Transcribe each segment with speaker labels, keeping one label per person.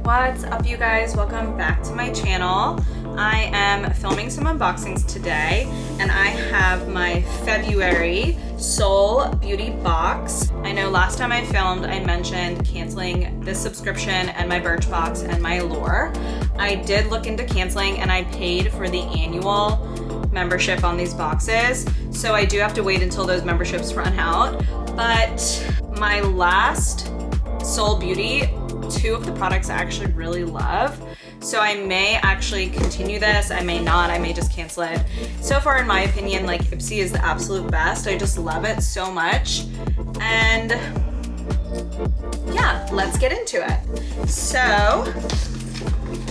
Speaker 1: What's up, you guys? Welcome back to my channel. I am filming some unboxings today, and I have my February Seoul Beauty box. I know last time I filmed, I mentioned canceling this subscription and my Birchbox and my Allure. I did look into canceling, and I paid for the annual membership on these boxes, so I do have to wait until those memberships run out. But my last Seoul Beauty, two of the products I actually really love, so I may actually continue this, I may not, I may just cancel it. So far, in my opinion, like, Ipsy is the absolute best. I just love it so much, and yeah, let's get into it. So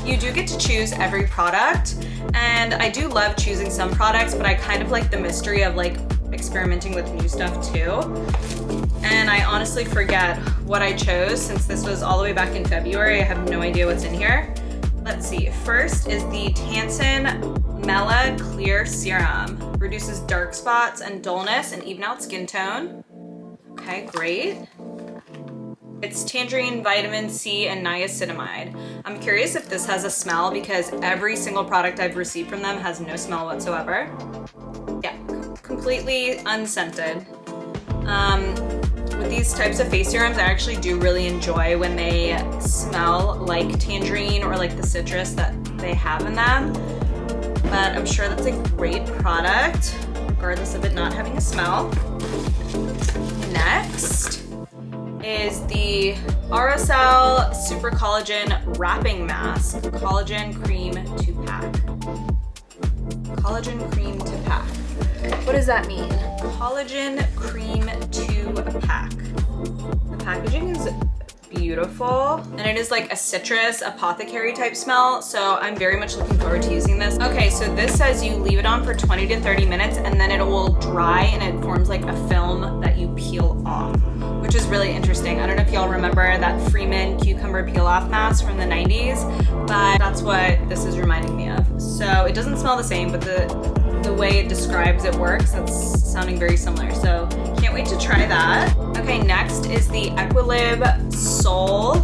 Speaker 1: you do get to choose every product, and I do love choosing some products, but I kind of like the mystery of like experimenting with new stuff too. And I honestly forget what I chose since this was all the way back in February. I have no idea what's in here. Let's see. First is the Tansin Mela Clear Serum. Reduces dark spots and dullness and even out skin tone. Okay, great. It's tangerine, vitamin C, and niacinamide. I'm curious if this has a smell because every single product I've received from them has no smell whatsoever. Yeah, completely unscented. With these types of face serums, I actually do really enjoy when they smell like tangerine or like the citrus that they have in them. But I'm sure that's a great product, regardless of it not having a smell. Next is the Aerosol Super Collagen Wrapping Mask, Collagen Cream 2-pack. Collagen Cream 2-pack. What does that mean? Collagen Cream 2-pack. The packaging is beautiful, and it is like a citrus apothecary type smell, so I'm very much looking forward to using this. Okay, so this says you leave it on for 20 to 30 minutes and then it will dry and it forms like a film that you peel off, which is really interesting. I don't know if y'all remember that Freeman cucumber peel off mask from the 90s, but that's what this is reminding me of. So it doesn't smell the same, but the way it describes it works, that's sounding very similar, so can't wait to try that. Okay, next is the Equilib Soul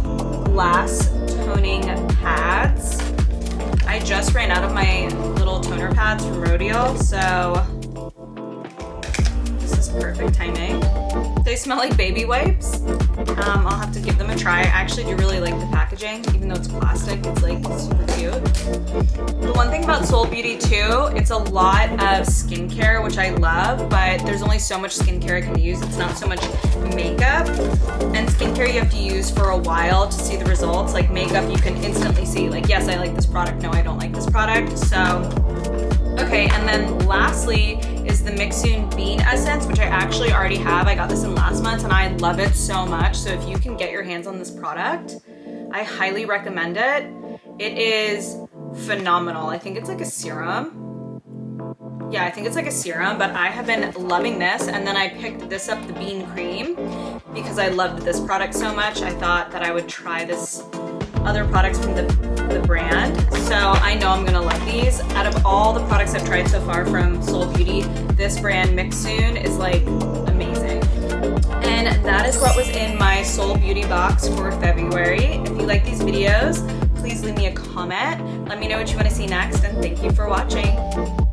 Speaker 1: Glass Toning Pads. I just ran out of my little toner pads from Rodial, so this is perfect timing. They smell like baby wipes. I'll have to give them a try. I actually do really like the packaging, even though it's plastic, it's like super cute. The one thing about Seoul Beauty too, it's a lot of skincare, which I love, but there's only so much skincare I can use. It's not so much makeup, and skincare you have to use for a while to see the results. Like makeup, you can instantly see, like, yes, I like this product, no, I don't like this product. So, okay, and then lastly is the Mixun Bean Essence, which I actually already have. I got this in last month and I love it so much. So if you can get your hands on this product, I highly recommend it. It is phenomenal. I think it's like a serum. Yeah, I think it's like a serum, but I have been loving this. And then I picked this up, the Bean Cream, because I loved this product so much. I thought that I would try this other products from the brand. So I know I'm gonna love these. Out of all the products I've tried so far from Seoul Beauty, this brand Mixun is like amazing. And that is what was in my Seoul Beauty box for February. If you like these videos, please leave me a comment. Let me know what you want to see next, and thank you for watching.